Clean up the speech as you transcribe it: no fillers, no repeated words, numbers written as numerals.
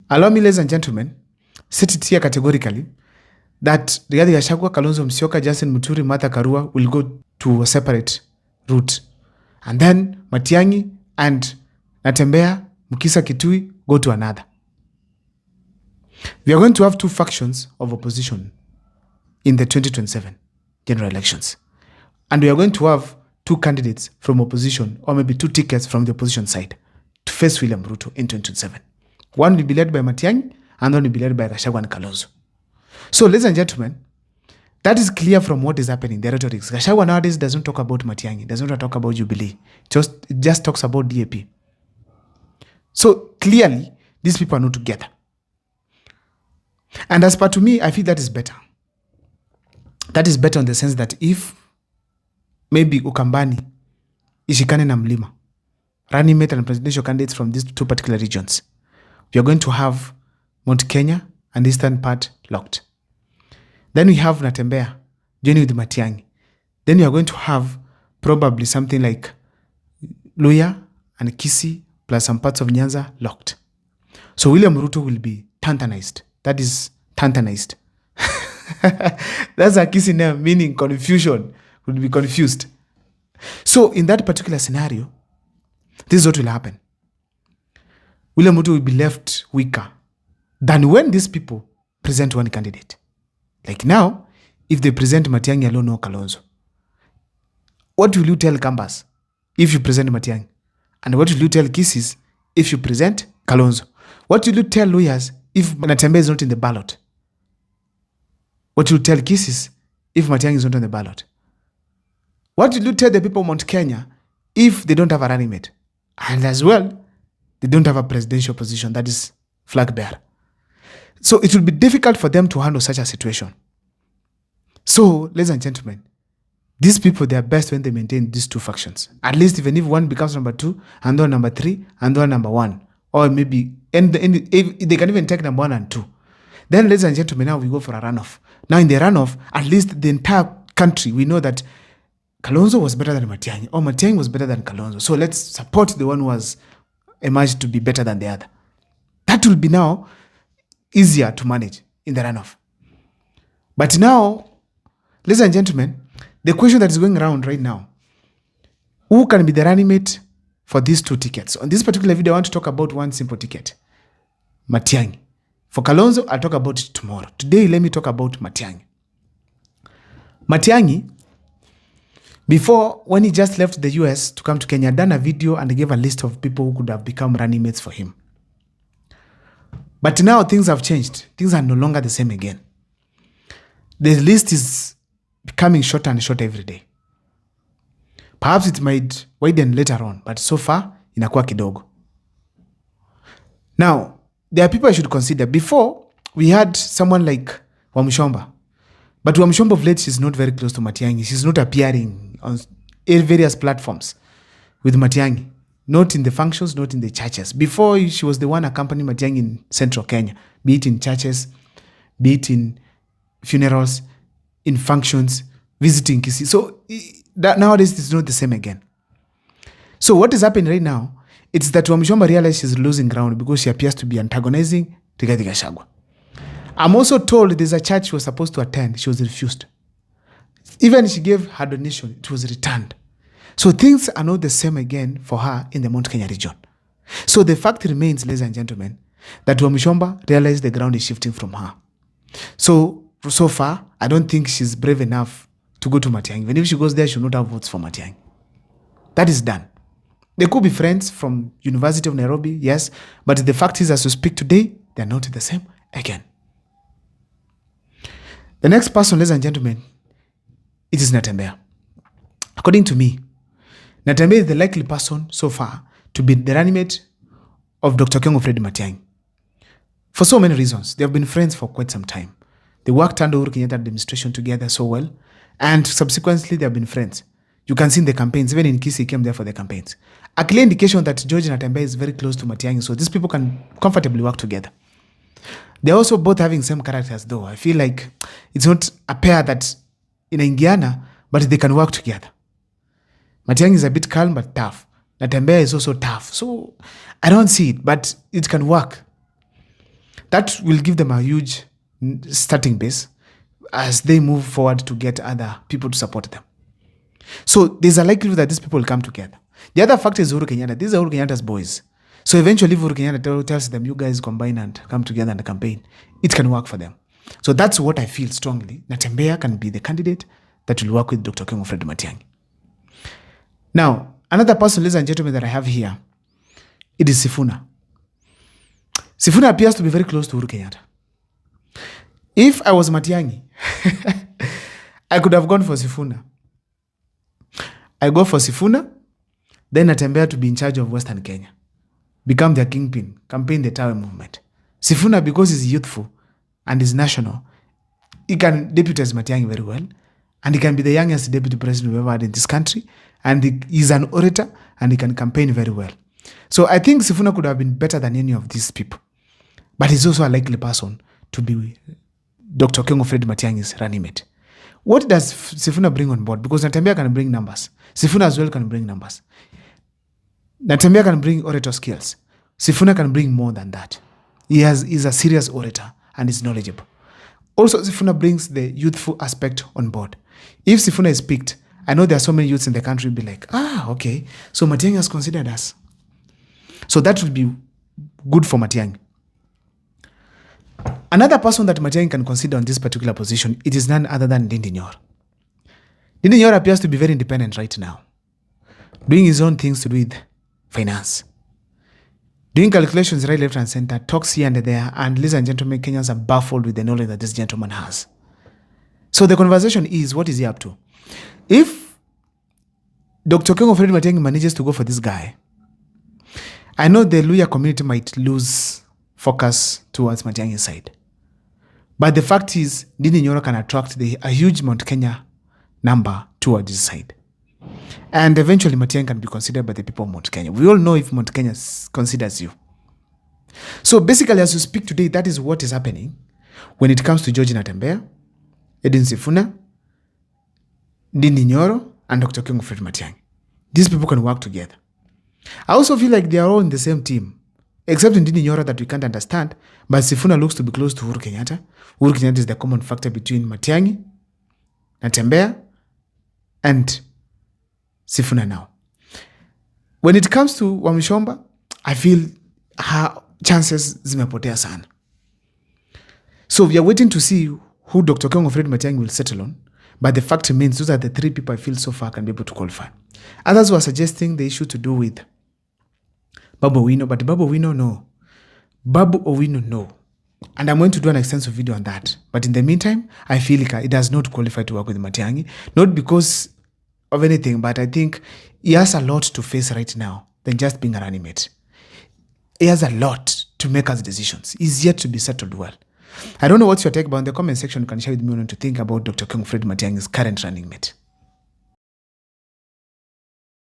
Allow me, ladies and gentlemen, set it here categorically that Rigathi Gachagua, Kalonzo Musyoka, Justin Muturi, Martha Karua will go to a separate route. And then Matiang'i and Natembeya, Mukisa Kitui go to another. We are going to have two factions of opposition in the 2027 general elections. And we are going to have two candidates from opposition, or maybe two tickets from the opposition side, to face William Ruto in 2027. One will be led by Matiang'i, and one will be led by Gachagua and Kalonzo. So, ladies and gentlemen, that is clear from what is happening, the rhetoric. Gachagua nowadays doesn't talk about Matiang'i, doesn't talk about Jubilee. It just talks about DAP. So, clearly, these people are not together. And as per to me, I feel that is better. That is better in the sense that if maybe Ukambani, ishikane na Mlima, running mate and presidential candidates from these two particular regions, we are going to have Mount Kenya and the eastern part locked. Then we have Natembeya joining with Matiang'i. Then we are going to have probably something like Luya and Kisii plus some parts of Nyanza locked. So William Ruto will be tantanized. That is tantanized. That's a Kisii name, meaning confusion. Would be confused. So in that particular scenario, this is what will happen. William Ruto will be left weaker than when these people present one candidate. Like now, if they present Matiang'i alone or Kalonzo, what will you tell Kambas if you present Matiang'i? And what will you tell Kisii if you present Kalonzo? What will you tell Luyas if Natembeya is not in the ballot? What will you tell Kisii if Matiang'i is not on the ballot? What will you tell the people of Mount Kenya if they don't have a running mate? And as well, they don't have a presidential position, that is flag bearer. So it will be difficult for them to handle such a situation. So, ladies and gentlemen, these people, they are best when they maintain these two factions. At least even if one becomes number 2, and one number 3, and one number 1. Or maybe, if they can even take number 1 and 2. Then, ladies and gentlemen, now we go for a runoff. Now in the runoff, at least the entire country, we know that Kalonzo was better than Matiang'i, or Matiang'i was better than Kalonzo. So let's support the one who has emerged to be better than the other. That will be now easier to manage in the runoff. But now, ladies and gentlemen, the question that is going around right now, who can be the running mate for these two tickets? On this particular video, I want to talk about one simple ticket, Matiang'i. For Kalonzo, I'll talk about it tomorrow. Today, let me talk about Matiang'i. Matiang'i, before, when he just left the US to come to Kenya, done a video and gave a list of people who could have become running mates for him. But now things have changed. Things are no longer the same again. The list is becoming shorter and shorter every day. Perhaps it might widen later on, but so far, inakuwa kidogo. Now, there are people I should consider. Before, we had someone like Wamshomba. But Wamshomba of late, she's not very close to Matiang'i. She's not appearing on various platforms with Matiang'i. Not in the functions, not in the churches. Before, she was the one accompanying Matiang'i in central Kenya, be it in churches, be it in funerals, in functions, visiting Kisii. So nowadays, it's not the same again. So what is happening right now, it's that Wamshomba realized she's losing ground because she appears to be antagonizing Rigathi Gachagua. I'm also told there's a church she was supposed to attend. She was refused. Even she gave her donation, it was returned. So things are not the same again for her in the Mount Kenya region. So the fact remains, ladies and gentlemen, that Wamshomba realized the ground is shifting from her. So far, I don't think she's brave enough to go to Matiang'i. Even if she goes there, she will not have votes for Matiang'i. That is done. They could be friends from University of Nairobi, yes, but the fact is, as we speak today, they are not the same again. The next person, ladies and gentlemen, it is Natembeya. According to me, Natembeya is the likely person so far to be the running mate of Dr. Kiongo Fred Matiang'i. For so many reasons. They have been friends for quite some time. They worked under Uhuru Kenyatta administration together so well, and subsequently they have been friends. You can see in the campaigns, even in Kisii, he came there for the campaigns. A clear indication that George Natembeya is very close to Matiang'i, so these people can comfortably work together. They're also both having same characters though. I feel like it's not a pair that inaingiana, but they can work together. Matiang'i is a bit calm but tough. Natembeya is also tough. So I don't see it, but it can work. That will give them a huge starting base as they move forward to get other people to support them. So there's a likelihood that these people will come together. The other factor is Uhuru Kenyatta. These are Uhuru Kenyatta's boys. So eventually, if Uhuru Kenyatta tells them, you guys combine and come together and campaign, it can work for them. So that's what I feel strongly. Natembeya can be the candidate that will work with Dr. King Fred Matiang'i. Now, another person, ladies and gentlemen, that I have here, it is Sifuna. Sifuna appears to be very close to Uhuru Kenyatta. If I was Matiang'i, I could have gone for Sifuna. I go for Sifuna, then Natembeya to be in charge of Western Kenya. Become their kingpin, campaign the Tawe movement. Sifuna, because he's youthful and is national, he can deputize Matiang'i very well, and he can be the youngest deputy president we've ever had in this country, and he's an orator, and he can campaign very well. So I think Sifuna could have been better than any of these people. But he's also a likely person to be Dr. King Fred Matiang'i's running mate. What does Sifuna bring on board? Because Natembeya can bring numbers. Sifuna as well can bring numbers. Natembeya can bring orator skills. Sifuna can bring more than that. He's a serious orator and is knowledgeable. Also, Sifuna brings the youthful aspect on board. If Sifuna is picked, I know there are so many youths in the country will be like, okay, so Matiang'i has considered us. So that would be good for Matiang'i. Another person that Matiang'i can consider on this particular position, it is none other than Ndindi Nyoro. Ndindi Nyoro appears to be very independent right now, doing his own things to do with finance, doing calculations right, left, and center, talks here and there, and ladies and gentlemen, Kenyans are baffled with the knowledge that this gentleman has. So the conversation is, what is he up to? If Dr. King Fred Matiang'i manages to go for this guy, I know the Luhya community might lose focus towards Matiang'i's side. But the fact is, Ndindi Nyoro can attract a huge Mount Kenya number towards his side. And eventually, Matiang'i can be considered by the people of Mount Kenya. We all know if Mount Kenya considers you. So basically, as we speak today, that is what is happening when it comes to George Natembeya, Edwin Sifuna, Ndindi Nyoro, and Dr. King Fred Matiang'i. These people can work together. I also feel like they are all in the same team, except in Ndindi Nyoro that we can't understand, but Sifuna looks to be close to Uhuru Kenyatta. Uhuru Kenyatta is the common factor between Matiang'i, Natembeya, and Sifuna now. When it comes to Wamishomba, I feel her chances zimepotea sana. So we are waiting to see who Dr. King Fred Matiang'i will settle on, but the fact remains those are the three people I feel so far can be able to qualify. Others were suggesting the issue to do with Babu Owino, but Babu Owino, no. Babu Owino, no. And I'm going to do an extensive video on that. But in the meantime, I feel like it does not qualify to work with Matiang'i. Not because of anything, but I think he has a lot to face right now than just being a running mate. He has a lot to make as decisions. He's yet to be settled well. I don't know what's your take, but in the comment section, you can share with me what you think about Dr. King Fred Matiang'i's current running mate.